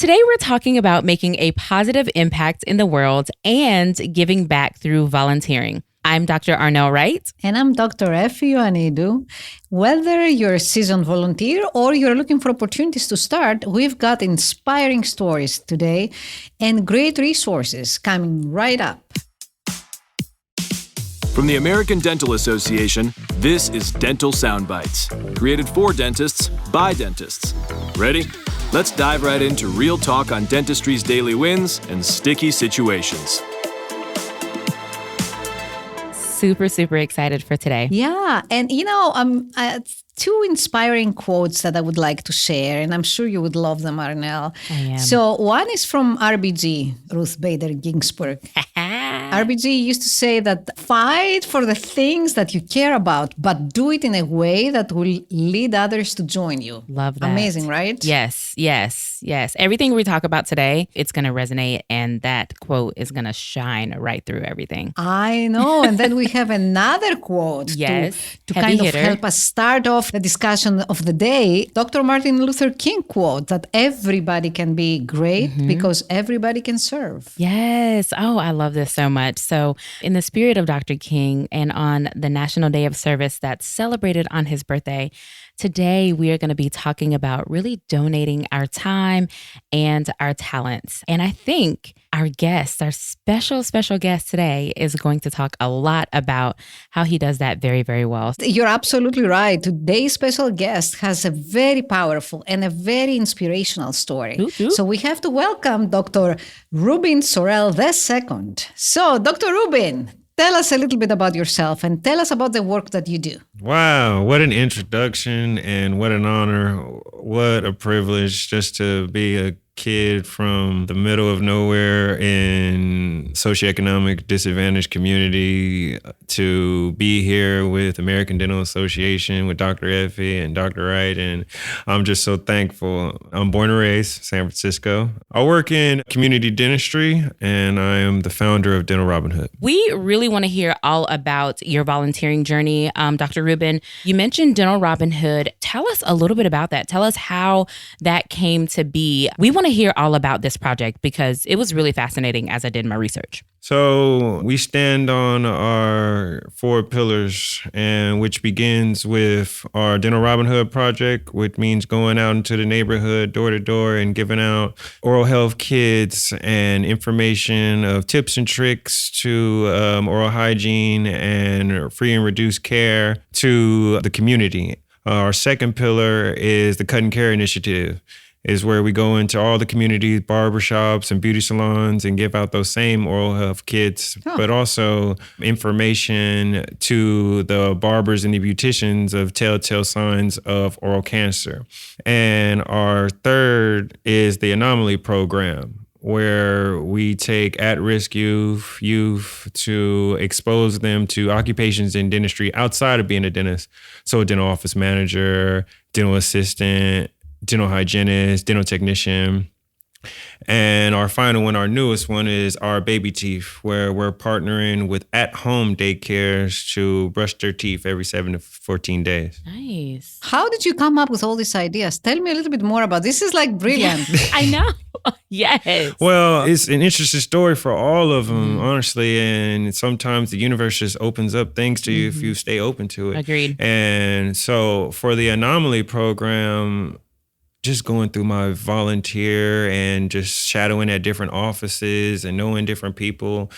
Today, we're talking about making a positive impact in the world and giving back through volunteering. I'm Dr. Arnell Wright. And I'm Dr. Effie Ioannidou. Whether you're a seasoned volunteer or you're looking for opportunities to start, we've got inspiring stories today and great resources coming right up. From the American Dental Association, this is Dental Soundbites, created for dentists by dentists. Ready? Let's dive right into real talk on dentistry's daily wins and sticky situations. Super excited for today. Yeah. And, two inspiring quotes that I would like to share, and I'm sure you would love them, Arnell. I am. So one is from RBG, Ruth Bader Ginsburg. RBG used to say that fight for the things that you care about, but do it in a way that will lead others to join you. Love that. Amazing, right? Yes. Everything we talk about today, it's going to resonate, and that quote is going to shine right through everything. I know. And then we have another quote Yes. to Heavy kind hitter. of help us start off the discussion of the day. Dr. Martin Luther King quote that everybody can be great because everybody can serve. Yes. Oh, I love this so much. So in the spirit of Dr. King and on the National Day of Service that's celebrated on his birthday, today we are going to be talking about really donating our time and our talents. And I think our guest, our special guest today, is going to talk a lot about how he does that very, very well. You're absolutely right. Today's special guest has a very powerful and a very inspirational story. Ooh. So we have to welcome Dr. Rubin Sorrell II. So, Dr. Rubin, tell us a little bit about yourself and tell us about the work that you do. Wow, what an introduction and what an honor. What a privilege just to be a kid from the middle of nowhere in socioeconomic disadvantaged community to be here with American Dental Association, with Dr. Effie and Dr. Wright. And I'm just so thankful. I'm born and raised San Francisco. I work in community dentistry and I am the founder of Dental Robin Hood. We really want to hear all about your volunteering journey. Dr. Rubin, you mentioned Dental Robin Hood. Tell us a little bit about that. Tell us how that came to be. We want to hear all about this project because it was really fascinating as I did my research. So we stand on our 4 pillars, and which begins with our Dental Robin Hood project, which means going out into the neighborhood, door to door, and giving out oral health kits and information of tips and tricks to oral hygiene and free and reduced care to the community. Our second pillar is the Cut and Care Initiative, is where we go into all the communities, barbershops and beauty salons and give out those same oral health kits, but also information to the barbers and the beauticians of telltale signs of oral cancer. And our third is the Anomaly Program, where we take at-risk youth to expose them to occupations in dentistry outside of being a dentist. So a dental office manager, dental assistant, dental hygienist, dental technician. And our final one, our newest one, is our baby teeth, where we're partnering with at-home daycares to brush their teeth every 7 to 14 days. Nice. How did you come up with all these ideas? Tell me a little bit more about this. Is like brilliant. I know. Yes. Well, it's an interesting story for all of them, honestly. And sometimes the universe just opens up things to you if you stay open to it. Agreed. And so for the Anomaly Program, just going through my volunteer and just shadowing at different offices and knowing different people,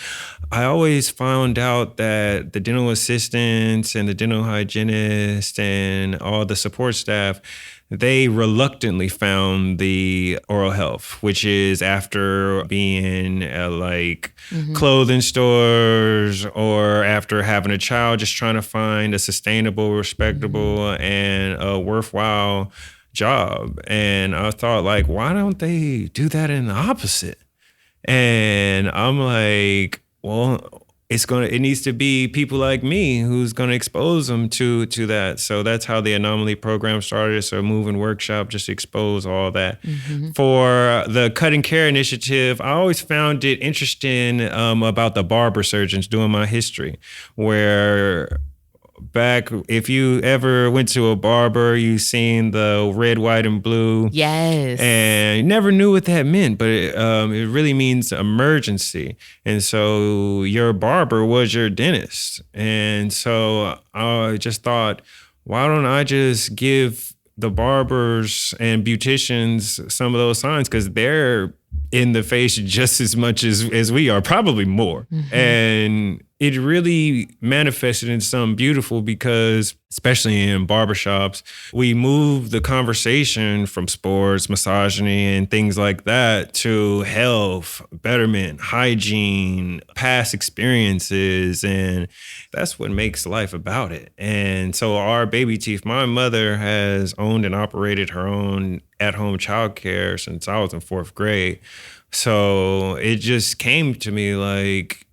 I always found out that the dental assistants and the dental hygienists and all the support staff, they reluctantly found the oral health, which is after being at clothing stores or after having a child, just trying to find a sustainable, respectable, and a worthwhile job. And I thought, why don't they do that in the opposite? And I'm like, well, it needs to be people like me who's going to expose them to that. So that's how the Anomaly Program started. So a moving workshop, just expose all that. For the Cut and Care Initiative, I always found it interesting about the barber surgeons, doing my history, where back, if you ever went to a barber, you seen the red, white, and blue. Yes. And you never knew what that meant, but it really means emergency. And so your barber was your dentist. And so I just thought, why don't I just give the barbers and beauticians some of those signs, because they're in the face just as much as we are, probably more. Mm-hmm. And it really manifested in something beautiful because, especially in barbershops, we move the conversation from sports, misogyny, and things like that to health, betterment, hygiene, past experiences. And that's what makes life about it. And so our baby teeth, my mother has owned and operated her own at-home childcare since I was in 4th grade. So it just came to me like,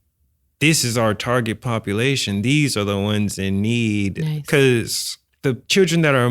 this is our target population. These are the ones in need. Because the children that are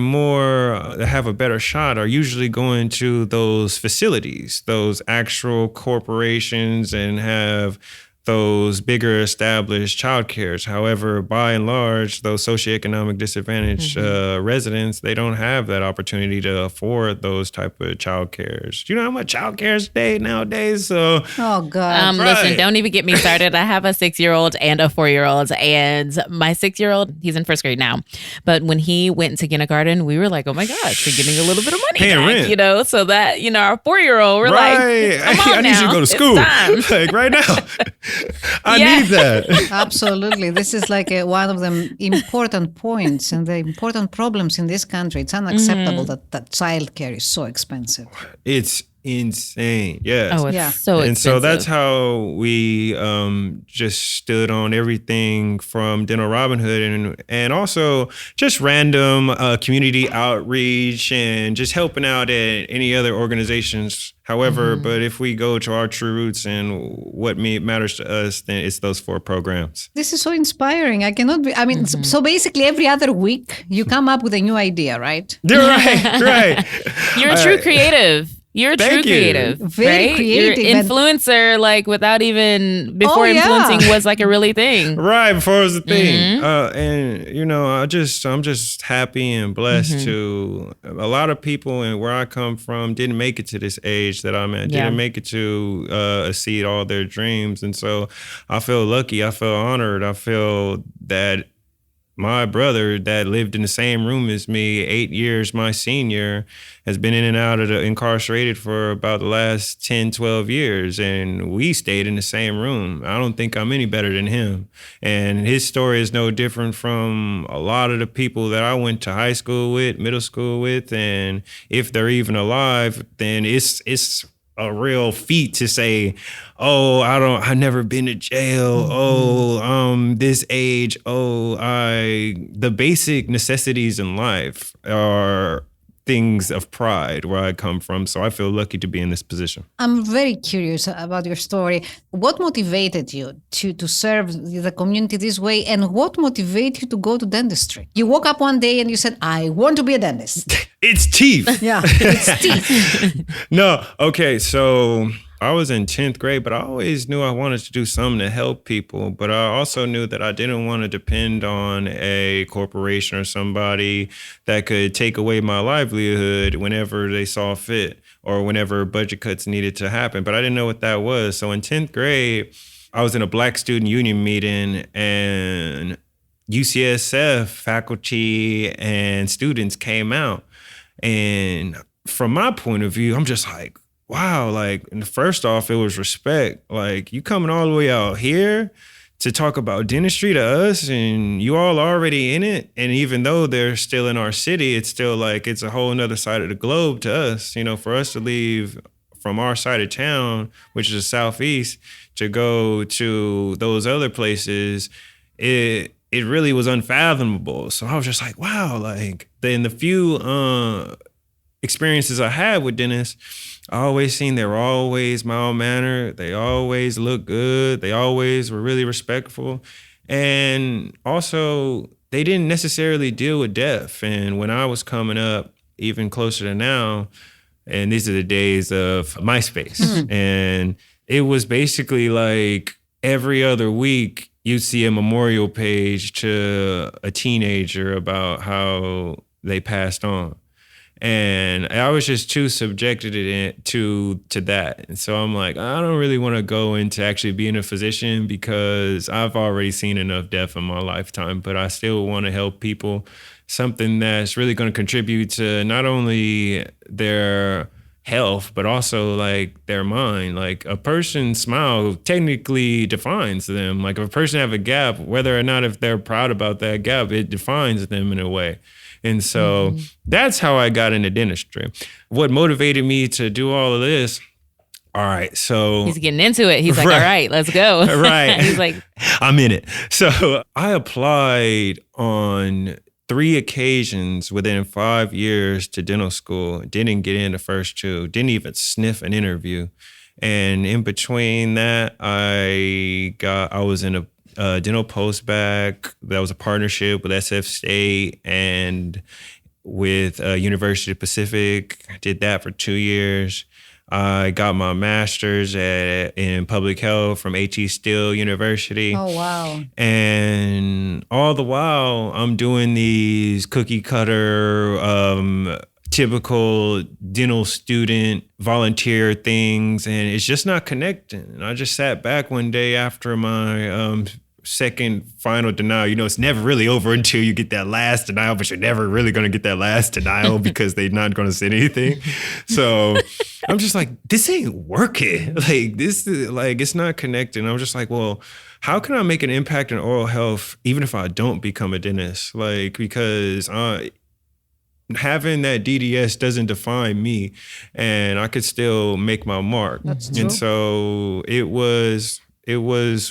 that have a better shot are usually going to those facilities, those actual corporations, and have those bigger established child cares. However, by and large, those socioeconomic disadvantaged residents, they don't have that opportunity to afford those type of child cares. Do you know how much child care is nowadays? So, oh God! Listen, don't even get me started. I have a 6-year-old and a 4-year-old, and my 6-year-old, he's in 1st grade now. But when he went into kindergarten, we were like, "Oh my gosh, we're getting a little bit of money paying back," rent. So that our 4-year-old, we're like, "Come on I now, need you to go to school, like right now." I need that. Absolutely. This is like one of the important points and the important problems in this country. It's unacceptable that childcare is so expensive. It's insane. Yes. Oh, it's so expensive. And so that's how we just stood on everything from Dental Robin Hood and also just random community outreach and just helping out at any other organizations. However, but if we go to our true roots and what matters to us, then it's those 4 programs. This is so inspiring. So basically every other week you come up with a new idea, right? Right. You're a true creative. You're a true creative. Very creative. You're influencer, like without even, before influencing was like a really thing. Right, before it was a thing. And, I'm just happy and blessed to, a lot of people and where I come from didn't make it to this age that I'm at, didn't make it to exceed all their dreams. And so I feel lucky, I feel honored, I feel that my brother that lived in the same room as me, 8 years my senior, has been in and out of the incarcerated for about the last 10, 12 years. And we stayed in the same room. I don't think I'm any better than him. And his story is no different from a lot of the people that I went to high school with, middle school with. And if they're even alive, then it's a real feat to say, I've never been to jail. This age. The basic necessities in life are things of pride where I come from. So I feel lucky to be in this position. I'm very curious about your story. What motivated you to serve the community this way, and what motivated you to go to dentistry? You woke up one day and you said, I want to be a dentist. It's teeth. Yeah, it's teeth. No, okay, so I was in 10th grade, but I always knew I wanted to do something to help people. But I also knew that I didn't want to depend on a corporation or somebody that could take away my livelihood whenever they saw fit or whenever budget cuts needed to happen. But I didn't know what that was. So in 10th grade, I was in a Black Student Union meeting, and UCSF faculty and students came out. And from my point of view, I'm just like, wow, like, and first off, it was respect. Like, you coming all the way out here to talk about dentistry to us, and you all already in it. And even though they're still in our city, it's still like, it's a whole nother side of the globe to us. For us to leave from our side of town, which is the Southeast, to go to those other places, it really was unfathomable. So I was just like, wow, like, in the few experiences I had with dentists, I always seen they were always mild-mannered. They always looked good. They always were really respectful. And also, they didn't necessarily deal with death. And when I was coming up, even closer to now, and these are the days of MySpace, and it was basically like every other week, you'd see a memorial page to a teenager about how they passed on. And I was just too subjected to that. And so I'm like, I don't really want to go into actually being a physician because I've already seen enough death in my lifetime, but I still want to help people, something that's really going to contribute to not only their health, but also like their mind. Like a person's smile technically defines them. Like if a person have a gap, whether or not if they're proud about that gap, it defines them in a way. And so that's how I got into dentistry. What motivated me to do all of this, all right, so... He's getting into it. He's like, all right, let's go. Right. He's like... I'm in it. So I applied on 3 occasions within 5 years to dental school. Didn't get in the first 2. Didn't even sniff an interview. And in between that, I was in a dental postbac. That was a partnership with SF State and with University of Pacific. I did that for 2 years. I got my master's in public health from H.E. Steele University. Oh, wow. And all the while, I'm doing these cookie cutter, typical dental student volunteer things, and it's just not connecting. And I just sat back one day after my second final denial. You know, it's never really over until you get that last denial, but you're never really going to get that last denial because they're not going to say anything. So I'm just like, this ain't working. Like, this is like, it's not connecting. I'm just like, well, how can I make an impact in oral health even if I don't become a dentist? Like, because having that DDS doesn't define me, and I could still make my mark. That's true. And so it was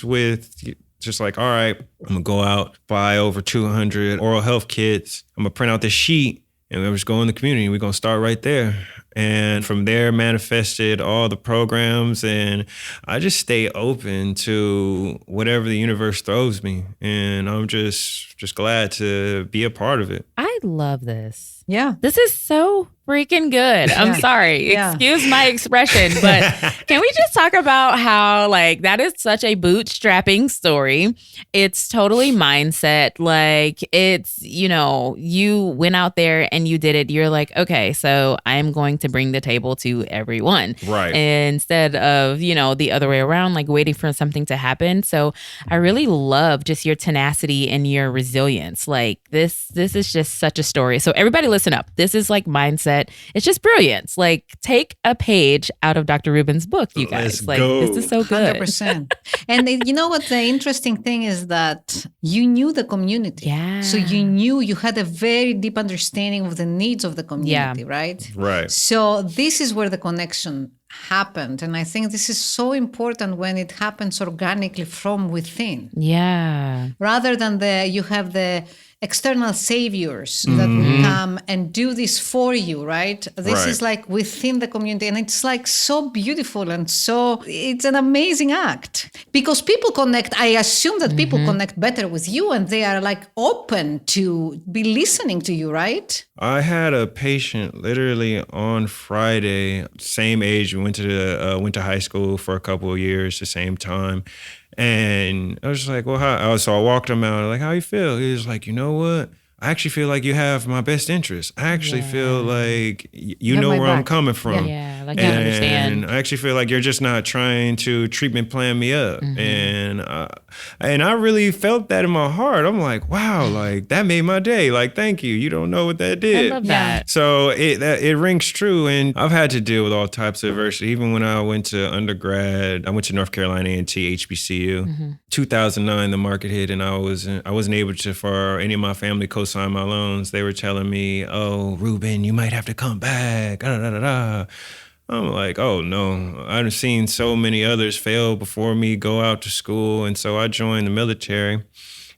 with just like, all right, I'm gonna go out, buy over 200 oral health kits. I'm gonna print out this sheet, and we're just go in the community. We're gonna start right there. And from there manifested all the programs, and I just stay open to whatever the universe throws me. And I'm just glad to be a part of it. I love this. Yeah. This is so freaking good. I'm sorry. Yeah. Excuse my expression, but can we just talk about how like that is such a bootstrapping story? It's totally mindset. Like it's, you know, you went out there and you did it. You're like, okay, so I'm going to bring the table to everyone. Right. Instead of, you know, the other way around, like waiting for something to happen. So I really love just your tenacity and your resilience. Like this is just such a story. So everybody listen up. This is like mindset. It's just brilliance. Like take a page out of Dr. Rubin's book, you guys. Let's like go. this is so good. 100%. And you know what the interesting thing is that you knew the community. Yeah. So you had a very deep understanding of the needs of the community, right? Right. So this is where the connection happened. And I think this is so important when it happens organically from within. Yeah. Rather than you have the external saviors that will come and do this for you, right? This is like within the community, and it's like so beautiful, and so it's an amazing act because people connect. I assume that people connect better with you, and they are like open to be listening to you, right? I had a patient literally on Friday, same age. We went to high school for a couple of years, the same time. And I was just like, well, so I walked him out, like, how you feel? He was like, you know what? I actually feel like you have my best interest. I actually feel like you know where I'm coming from. Yeah, like you understand. And I actually feel like you're just not trying to treatment plan me up. And I really felt that in my heart. I'm like, wow, like that made my day. Like, thank you. You don't know what that did. I love that. So it rings true. And I've had to deal with all types of adversity. Even when I went to undergrad, I went to North Carolina A&T, HBCU. 2009, the market hit, and I wasn't able to, for any of my family, co-sign my loans. They were telling me, oh, Rubin, you might have to come back. I'm like, oh no, I've seen so many others fail before me, go out to school. And so I joined the military,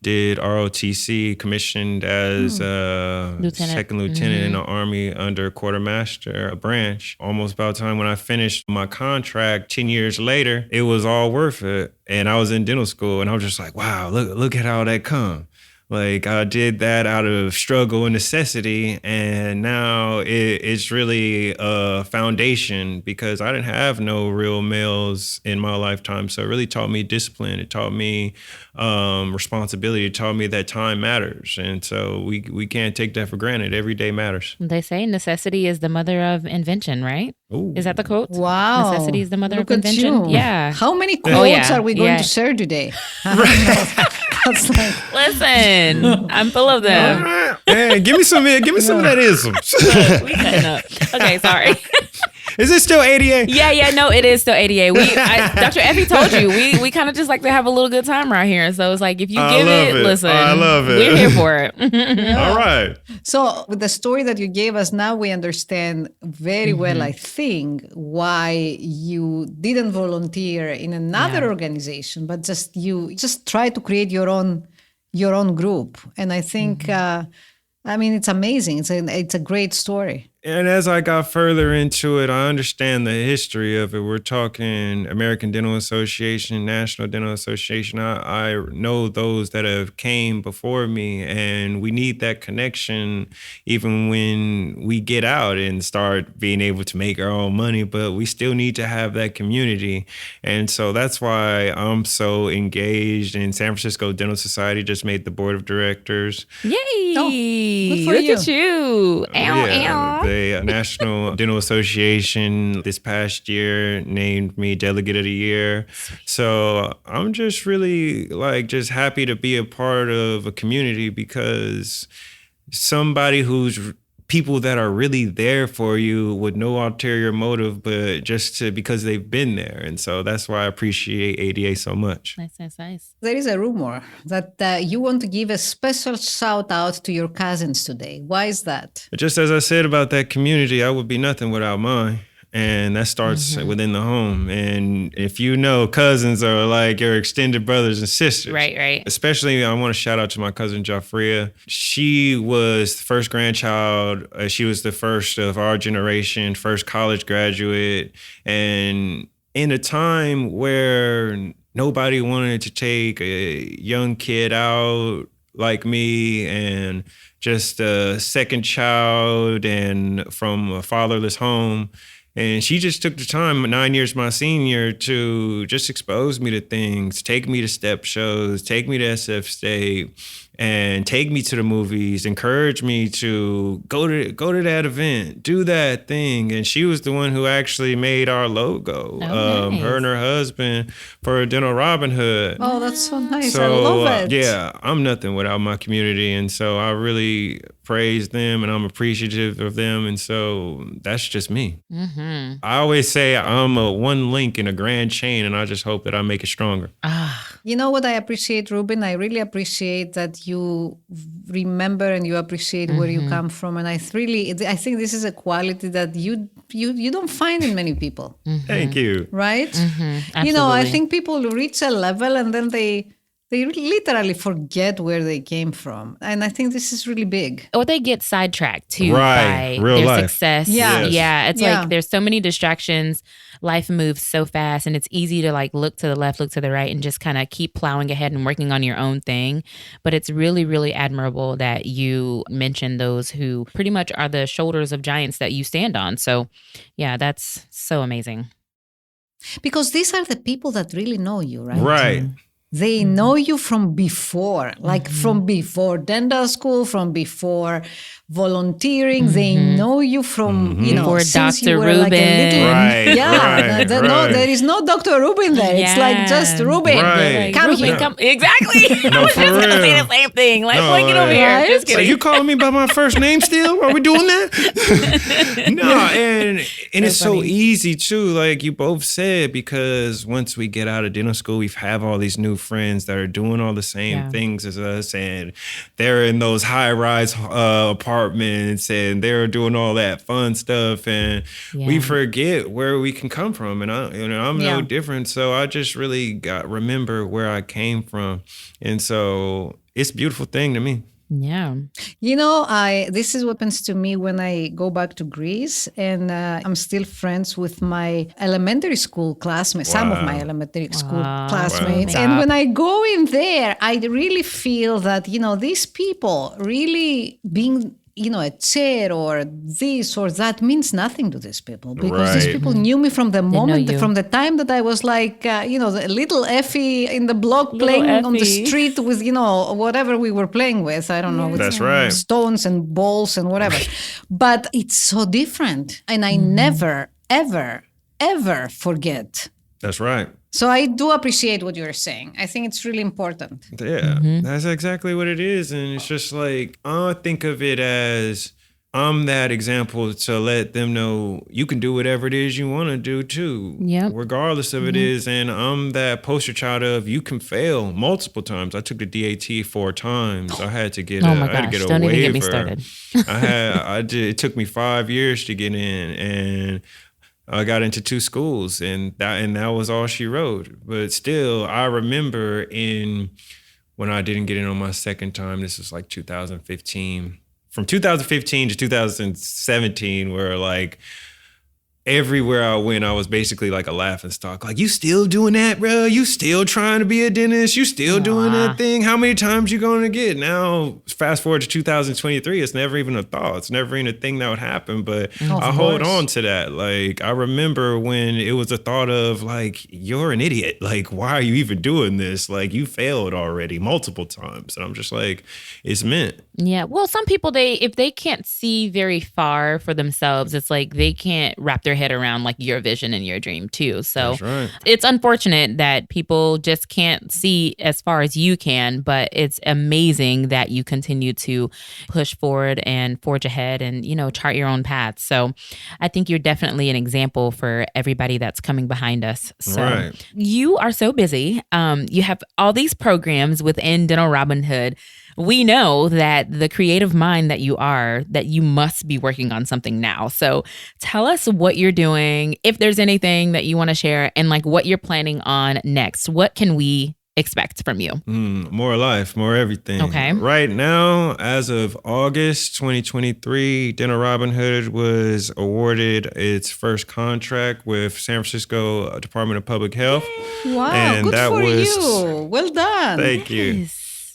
did ROTC, commissioned as second lieutenant in the Army under quartermaster, a branch. Almost about time when I finished my contract 10 years later, it was all worth it. And I was in dental school, and I was just like, wow, look at how that come. Like I did that out of struggle and necessity, and now it's really a foundation because I didn't have no real males in my lifetime. So it really taught me discipline. It taught me responsibility. It taught me that time matters, and so we can't take that for granted. Every day matters. They say necessity is the mother of invention, right? Ooh. Is that the quote? Wow. Necessity is the mother Look of at invention. you. Yeah. How many quotes yeah. are we going Yeah. to share today? That's like, Listen, I'm full of them. Hey, give me some of that isms. We cutting up. Okay, sorry. Is it still ADA? Yeah, no, it is still ADA. Dr. Effie told you, we kind of just like to have a little good time right here. So it's like, if you give it, listen, I love it. we're here for it. All right. so with the story that you gave us now, we understand very well, I think, why you didn't volunteer in another organization, but you try to create your own group. And I think, it's amazing. It's a great story. And as I got further into it, I understand the history of it. We're talking American Dental Association, National Dental Association. I know those that have came before me, and we need that connection even when we get out and start being able to make our own money, but we still need to have that community. And so that's why I'm so engaged in San Francisco Dental Society, just made the board of directors. Yay. good for Look you. at you. Ow, ow. The National Dental Association this past year named me Delegate of the Year. So I'm just really just happy to be a part of a community because somebody who's people that are really there for you with no ulterior motive, but because they've been there. And so that's why I appreciate ADA so much. Nice. There is a rumor that you want to give a special shout out to your cousins today. Why is that? Just as I said about that community, I would be nothing without mine. And that starts within the home. And if you know, cousins are like your extended brothers and sisters. Right. Especially, I want to shout out to my cousin, Joffrey. She was the first grandchild. She was the first of our generation, first college graduate. And in a time where nobody wanted to take a young kid out like me and just a second child and from a fatherless home, and she just took the time, 9 years my senior, to just expose me to things, take me to step shows, take me to SF State, and take me to the movies, encourage me to go to that event, do that thing. And she was the one who actually made our logo, nice. her and her husband, for Dental Robin Hood. Oh, that's so nice. So, I love it. yeah, I'm nothing without my community. And so I really praise them and I'm appreciative of them. And so that's just me. Mm-hmm. I always say I'm a one link in a grand chain, and I just hope that I make it stronger. You know what I appreciate, Rubin? I really appreciate that you remember and you appreciate where you come from. And I think this is a quality that you don't find in many people, Thank you. right? Absolutely. You know, I think people reach a level and then they literally forget where they came from. And I think this is really big. Or they get sidetracked too Right. by Real their life. success. Yeah. Yes. Yeah. It's Yeah. like there's so many distractions. Life moves so fast and it's easy to look to the left, look to the right and just kind of keep plowing ahead and working on your own thing. But it's really, really admirable that you mentioned those who pretty much are the shoulders of giants that you stand on. So yeah, that's so amazing. Because these are the people that really know you, right? Right. They know you from before, from before dental school, from before volunteering. They know you from, Before since you Dr. were like a little, Rubin. Right, yeah. right, No, right. there is no Dr. Rubin there. It's like just Rubin. Right. Come Rubin, here. Exactly. I was for just going to say real. the same thing. Like, No, get over here. right? Just So kidding. you calling me by my first name still? Are we doing that? No, and it's so funny. easy too, like you both said, because once we get out of dental school, we have all these new friends that are doing all the same things as us, and they're in those high-rise apartments, and they're doing all that fun stuff, and we forget where we can come from. And I'm Yeah. no different, so I just really remember where I came from, and so it's a beautiful thing to me. Yeah. This is what happens to me when I go back to Greece, and I'm still friends with my elementary school classmates, some of my elementary school classmates. And when I go in there, I really feel that, these people really being a chair or this or that means nothing to these people, because these people knew me from the moment, from the time that I was like, the little Effie in the block playing on the street with, whatever we were playing with. I don't know. With stones and balls and whatever. But it's so different. And I never, ever, ever forget. That's right. So I do appreciate what you're saying. I think it's really important. Yeah, that's exactly what it is. And it's just like, I think of it as I'm that example to let them know you can do whatever it is you want to do too, regardless of it is. And I'm that poster child of you can fail multiple times. I took the DAT 4 times. I had to get I had my to gosh, get a don't waiver. even get me started. It took me 5 years to get in, and I got into 2 schools, and that was all she wrote. But still, I remember when I didn't get in on my second time, this was like 2015. From 2015 to 2017, where like everywhere I went, I was basically like a laughingstock. Like, you still doing that, bro? You still trying to be a dentist? You still doing that thing? How many times you going to get? Now, fast forward to 2023, it's never even a thought. It's never even a thing that would happen. But I hold on to that. Like, I remember when it was a thought of like, you're an idiot. Like, why are you even doing this? Like, you failed already multiple times. And I'm just like, it's meant. Yeah. Well, some people, if they can't see very far for themselves, it's like they can't wrap their head around like your vision and your dream too. So it's unfortunate that people just can't see as far as you can, but it's amazing that you continue to push forward and forge ahead and, chart your own path. So I think you're definitely an example for everybody that's coming behind us. So you are so busy. You have all these programs within Dental Robin Hood. We know that the creative mind that you must be working on something now. So tell us what you're doing, if there's anything that you want to share, and like what you're planning on next. What can we expect from you? More life, more everything. Okay. Right now, as of August 2023, Dental Robin Hood was awarded its first contract with San Francisco Department of Public Health. Wow, and good for you. Well done. Thank you.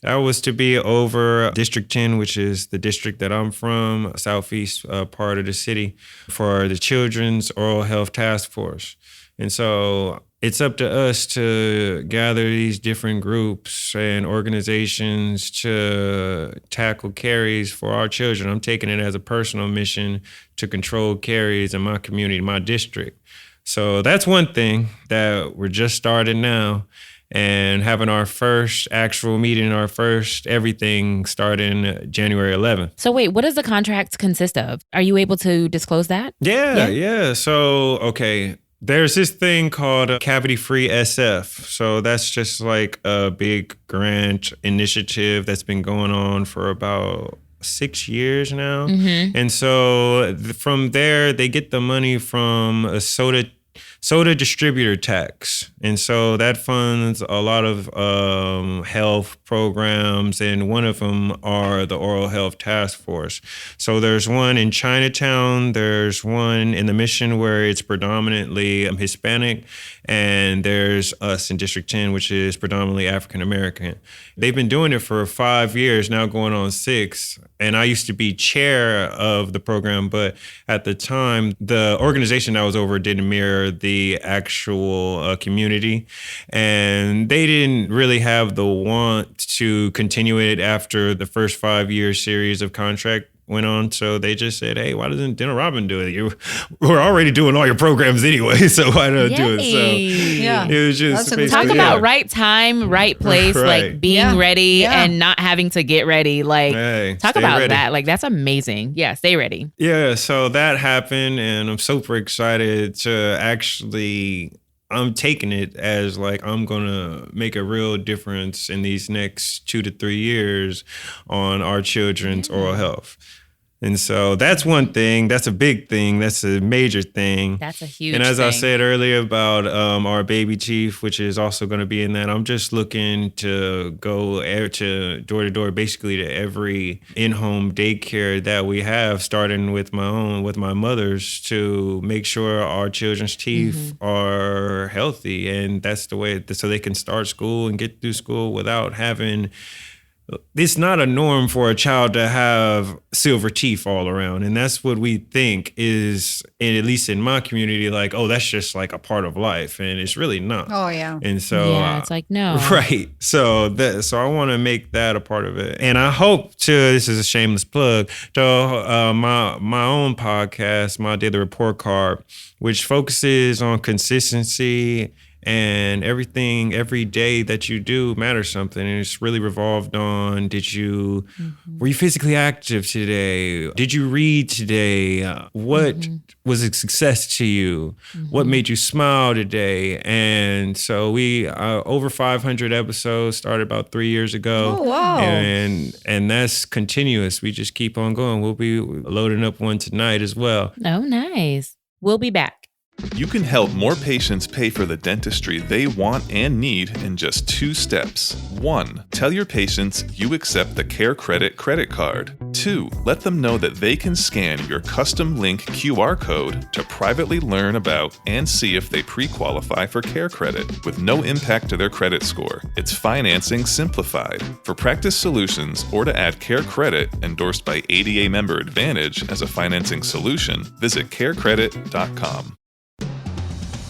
That was to be over District 10, which is the district that I'm from, southeast part of the city, for the Children's Oral Health Task Force. And so it's up to us to gather these different groups and organizations to tackle caries for our children. I'm taking it as a personal mission to control caries in my community, my district. So that's one thing that we're just starting now. And having our first actual meeting, our first everything starting January 11th. So wait, what does the contract consist of? Are you able to disclose that? Yeah. So, okay, there's this thing called Cavity-Free SF. So that's just like a big grant initiative that's been going on for about 6 years now. And so from there, they get the money from a soda distributor tax. And so that funds a lot of health programs, and one of them are the Oral Health Task Force. So there's one in Chinatown, there's one in the Mission where it's predominantly Hispanic, and there's us in District 10, which is predominantly African American. They've been doing it for 5 years, now going on 6. And I used to be chair of the program, but at the time, the organization I was over didn't mirror the actual community. And they didn't really have the want to continue it after the first 5-year series of contract went on. So they just said, hey, why doesn't Dental Robin do it? We're already doing all your programs anyway, so why not do it? So it was just talk about right time, right place, like being ready and not having to get ready. Like talk about ready. That. Like that's amazing. Yeah, stay ready. Yeah, so that happened, and I'm super excited to I'm taking it as like I'm gonna make a real difference in these next 2 to 3 years on our children's oral health. And so that's one thing. That's a big thing. That's a major thing. That's a huge And as thing. I said earlier about our baby chief, which is also going to be in that, I'm just looking to go to door to door, basically to every in-home daycare that we have, starting with my mother's, to make sure our children's teeth are healthy. And that's the way, so they can start school and get through school without having... It's not a norm for a child to have silver teeth all around. And that's what we think is, at least in my community, like, oh, that's just like a part of life. And it's really not. Oh, yeah. And so... Yeah, it's like, no. Right. So I want to make that a part of it. And I hope to, this is a shameless plug, to my own podcast, My Daily Report Card, which focuses on consistency and everything, every day that you do matters something. And it's really revolved on, were you physically active today? Did you read today? What was a success to you? What made you smile today? And so we, over 500 episodes, started about 3 years ago. Oh, wow. And that's continuous. We just keep on going. We'll be loading up one tonight as well. Oh, nice. We'll be back. You can help more patients pay for the dentistry they want and need in just 2 steps. 1. Tell your patients you accept the Care Credit credit card. 2. Let them know that they can scan your custom link QR code to privately learn about and see if they pre-qualify for Care Credit with no impact to their credit score. It's financing simplified. For Practice Solutions or to add Care Credit endorsed by ADA Member Advantage as a financing solution, visit carecredit.com.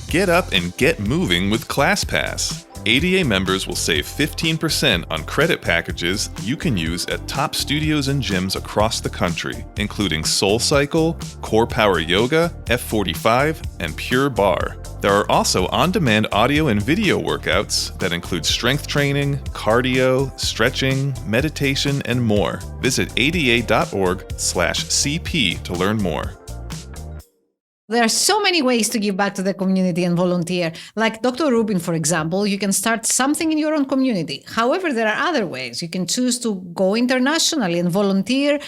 Get up and get moving with ClassPass. ADA members will save 15% on credit packages you can use at top studios and gyms across the country, including SoulCycle, Core Power Yoga, F45, and Pure Barre. There are also on-demand audio and video workouts that include strength training, cardio, stretching, meditation, and more. Visit ada.org/CP to learn more. There are so many ways to give back to the community and volunteer. Like Dr. Rubin, for example, you can start something in your own community. However, there are other ways. You can choose to go internationally and volunteer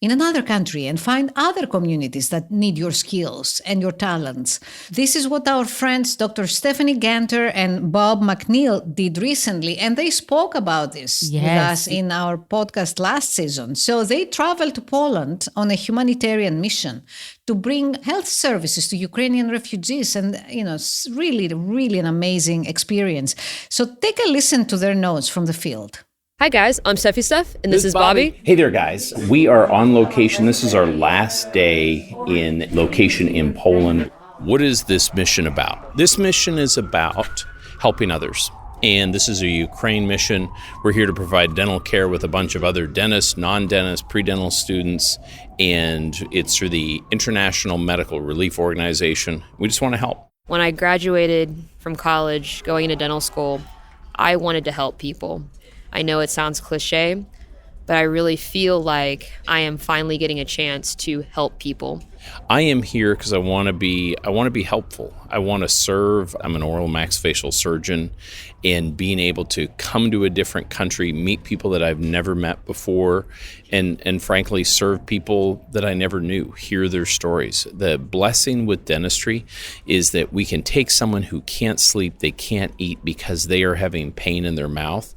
in another country and find other communities that need your skills and your talents. This is what our friends Dr. Stephanie Ganter and Bob McNeil did recently, and they spoke about this with us in our podcast last season. So they traveled to Poland on a humanitarian mission to bring health services to Ukrainian refugees. And, it's really, really an amazing experience. So take a listen to their notes from the field. Hi guys, I'm Steph, and this is Bobby. Hey there guys, we are on location. This is our last day in location in Poland. What is this mission about? This mission is about helping others. And this is a Ukraine mission. We're here to provide dental care with a bunch of other dentists, non-dentists, pre-dental students, and it's through the International Medical Relief Organization. We just want to help. When I graduated from college, going into dental school, I wanted to help people. I know it sounds cliche, but I really feel like I am finally getting a chance to help people. I am here because I want to be helpful. I want to serve. I'm an oral maxillofacial surgeon, and being able to come to a different country, meet people that I've never met before, and frankly serve people that I never knew, hear their stories. The blessing with dentistry is that we can take someone who can't sleep, they can't eat because they are having pain in their mouth,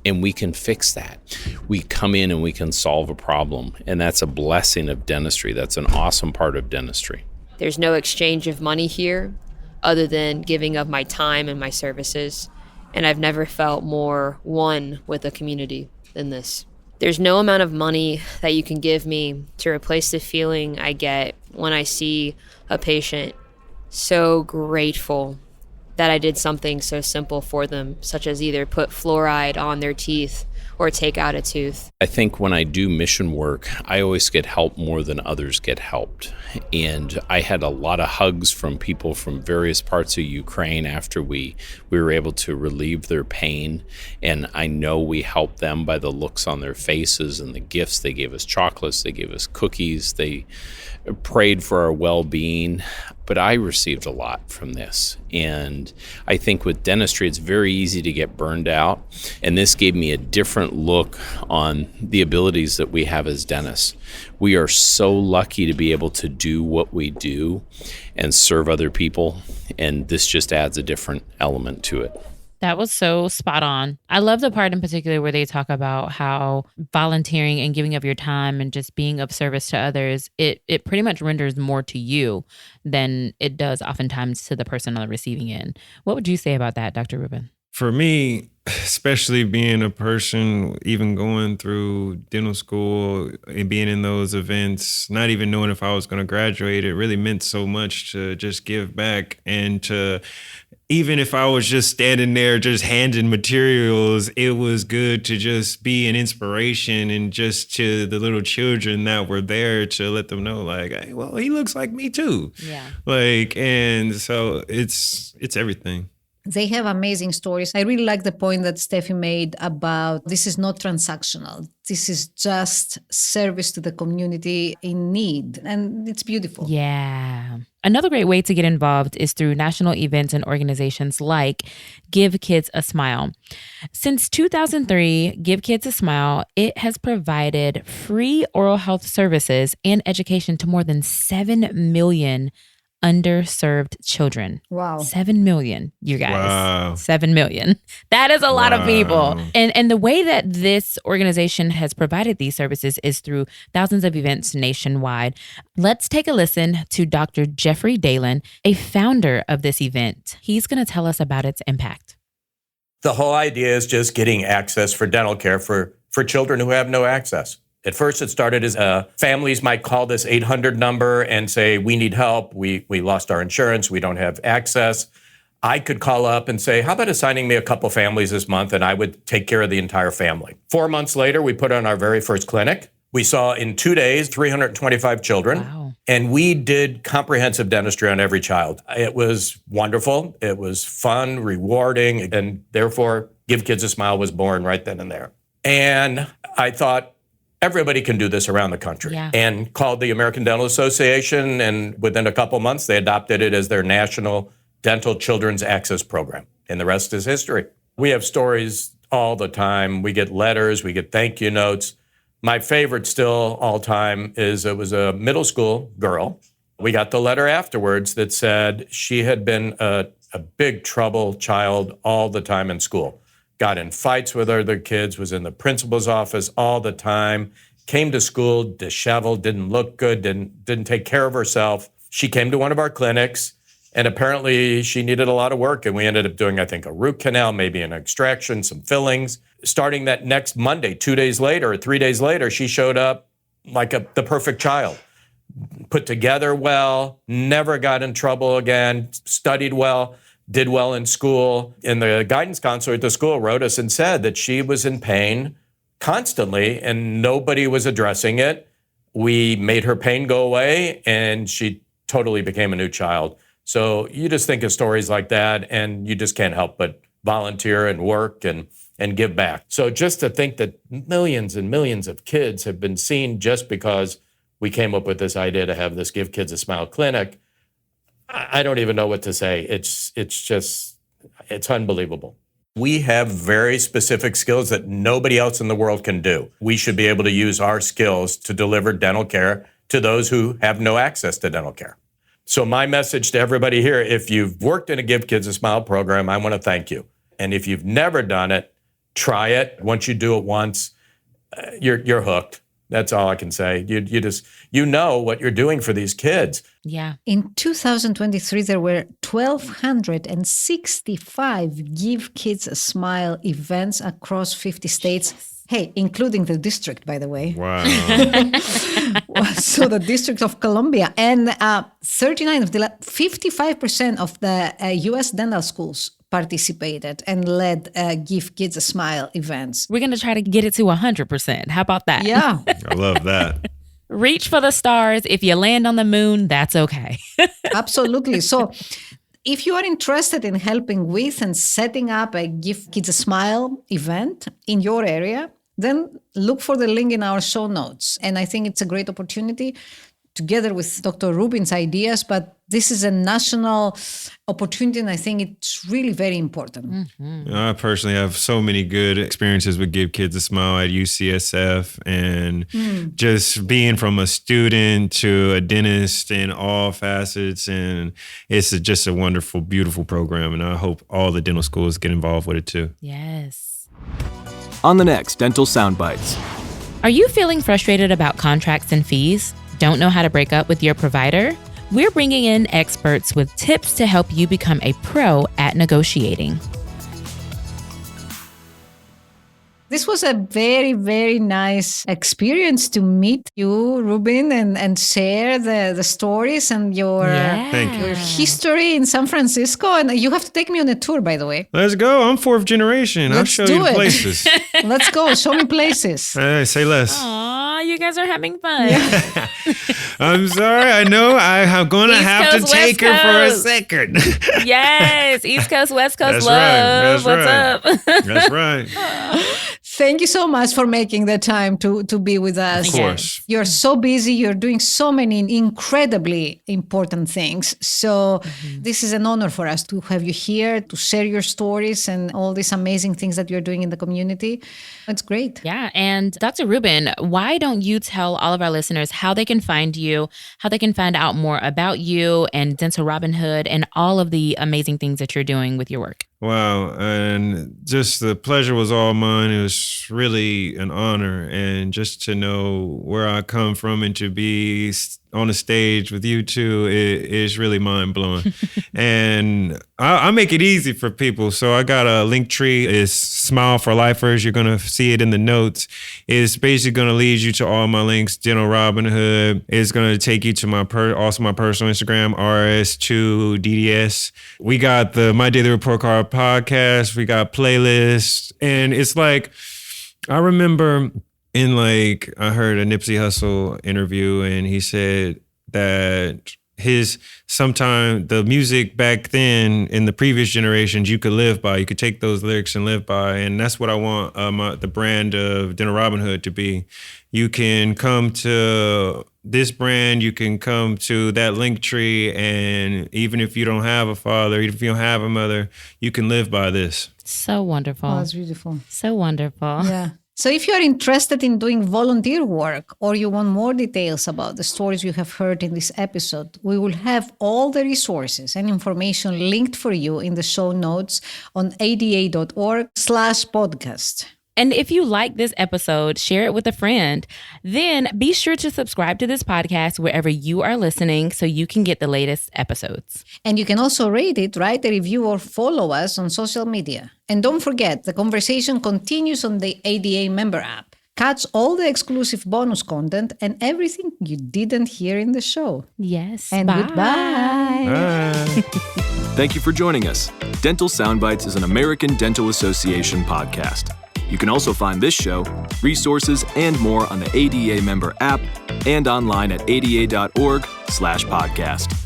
and we can fix that. We come in and we can solve a problem, and that's a blessing of dentistry. That's an awesome part of dentistry. There's no exchange of money here other than giving of my time and my services, and I've never felt more one with a community than this. There's no amount of money that you can give me to replace the feeling I get when I see a patient so grateful that I did something so simple for them, such as either put fluoride on their teeth or take out a tooth. I think when I do mission work, I always get help more than others get helped. And I had a lot of hugs from people from various parts of Ukraine after we were able to relieve their pain. And I know we helped them by the looks on their faces and the gifts. They gave us chocolates, they gave us cookies, they prayed for our well-being. but I received a lot from this. And I think with dentistry, it's very easy to get burned out. And this gave me a different look on the abilities that we have as dentists. We are so lucky to be able to do what we do and serve other people. And this just adds a different element to it. That was so spot on. I love the part in particular where they talk about how volunteering and giving of your time and just being of service to others, it pretty much renders more to you than it does oftentimes to the person on the receiving end. What would you say about that, Dr. Rubin? For me, especially being a person, even going through dental school and being in those events, not even knowing if I was going to graduate, it really meant so much to just give back and to, even if I was just standing there just handing materials, it was good to just be an inspiration and just to the little children that were there to let them know, like, hey, well, he looks like me too. Yeah. Like, and so it's everything. They have amazing stories. I really like the point that Steffi made about this is not transactional. This is just service to the community in need. And it's beautiful. Yeah. Another great way to get involved is through national events and organizations like Give Kids a Smile. Since 2003, Give Kids a Smile, it has provided free oral health services and education to more than 7 million underserved children. Wow. 7 million, you guys. Wow. 7 million. That is a lot of people. And the way that this organization has provided these services is through thousands of events nationwide. Let's take a listen to Dr. Jeffrey Dalin, a founder of this event. He's going to tell us about its impact. The whole idea is just getting access for dental care for children who have no access. At first, it started as families might call this 800 number and say, we need help. We lost our insurance. We don't have access. I could call up and say, how about assigning me a couple families this month? And I would take care of the entire family. 4 months later, we put on our very first clinic. We saw in 2 days, 325 children. Wow. And we did comprehensive dentistry on every child. It was wonderful. It was fun, rewarding, and therefore, Give Kids a Smile was born right then and there. And I thought, everybody can do this around the country. Yeah. And called the American Dental Association, and within a couple months, they adopted it as their national dental children's access program. And the rest is history. We have stories all the time. We get letters, we get thank you notes. My favorite still all time is it was a middle school girl. We got the letter afterwards that said she had been a big trouble child all the time in school. Got in fights with other kids, was in the principal's office all the time, came to school disheveled, didn't look good, didn't take care of herself. She came to one of our clinics, and apparently she needed a lot of work, and we ended up doing, I think, a root canal, maybe an extraction, some fillings. Starting that next Monday, 2 days later or 3 days later, she showed up like the perfect child. Put together well, never got in trouble again, studied well, did well in school. And the guidance counselor at the school wrote us and said that she was in pain constantly and nobody was addressing it. We made her pain go away and she totally became a new child. So you just think of stories like that and you just can't help but volunteer and work and give back. So just to think that millions and millions of kids have been seen just because we came up with this idea to have this Give Kids a Smile clinic, I don't even know what to say. It's unbelievable. We have very specific skills that nobody else in the world can do. We should be able to use our skills to deliver dental care to those who have no access to dental care. So my message to everybody here, if you've worked in a Give Kids a Smile program, I want to thank you. And if you've never done it, try it. Once you do it once, you're hooked. That's all I can say. You know what you're doing for these kids. Yeah. In 2023, there were 1,265 Give Kids a Smile events across 50 states. Hey, including the district, by the way. Wow. So the District of Columbia. And 55% of the U.S. dental schools participated and led Give Kids a Smile events. We're going to try to get it to 100%. How about that? Yeah. I love that. Reach for the stars. If you land on the moon, that's okay. Absolutely. So if you are interested in helping with and setting up a Give Kids a Smile event in your area, then look for the link in our show notes. And I think it's a great opportunity together with Dr. Rubin's ideas, but this is a national opportunity, and I think it's really very important. I personally have so many good experiences with Give Kids a Smile at UCSF, and just being from a student to a dentist in all facets, and it's just a wonderful, beautiful program, and I hope all the dental schools get involved with it too. Yes. On the next Dental Soundbites. Are you feeling frustrated about contracts and fees? Don't know how to break up with your provider? We're bringing in experts with tips to help you become a pro at negotiating. This was a very, very nice experience to meet you, Rubin, and share the stories and your history in San Francisco. And you have to take me on a tour, by the way. Let's go. I'm fourth generation. I'll show you the places. Let's go. Show me places. Hey, say less. Aw, you guys are having fun. I'm sorry. I know I'm going to have to take her for a second. Yes. East Coast, West Coast That's love. right. What's up? That's right. Thank you so much for making the time to be with us. Of course. You're so busy. You're doing so many incredibly important things. So this is an honor for us to have you here, to share your stories and all these amazing things that you're doing in the community. It's great. Yeah. And Dr. Rubin, why don't you tell all of our listeners how they can find you, how they can find out more about you and Dental Robin Hood and all of the amazing things that you're doing with your work? Wow. And just the pleasure was all mine. It was really an honor. And just to know where I come from and to be on the stage with you two is really mind blowing. And I make it easy for people. So I got a link tree. It's Smile for Lifers. You're going to see it in the notes. It's basically going to lead you to all my links. Dental Robin Hood. It's going to take you to my personal Instagram, RS2DDS. We got the My Daily Report Card podcast. We got playlists. And it's like, I remember I heard a Nipsey Hussle interview, and he said that the music back then in the previous generations, you could live by. You could take those lyrics and live by. And that's what I want the brand of Dental Robin Hood to be. You can come to this brand, you can come to that link tree, and even if you don't have a father, even if you don't have a mother, you can live by this. So wonderful. Oh, that's beautiful. So wonderful. Yeah. So if you are interested in doing volunteer work or you want more details about the stories you have heard in this episode, we will have all the resources and information linked for you in the show notes on ada.org/podcast. And if you like this episode, share it with a friend. Then be sure to subscribe to this podcast wherever you are listening so you can get the latest episodes. And you can also rate it, write a review, or follow us on social media. And don't forget, the conversation continues on the ADA member app. Catch all the exclusive bonus content and everything you didn't hear in the show. Yes. And goodbye. Bye. Thank you for joining us. Dental Soundbites is an American Dental Association podcast. You can also find this show, resources, and more on the ADA member app and online at ada.org/podcast.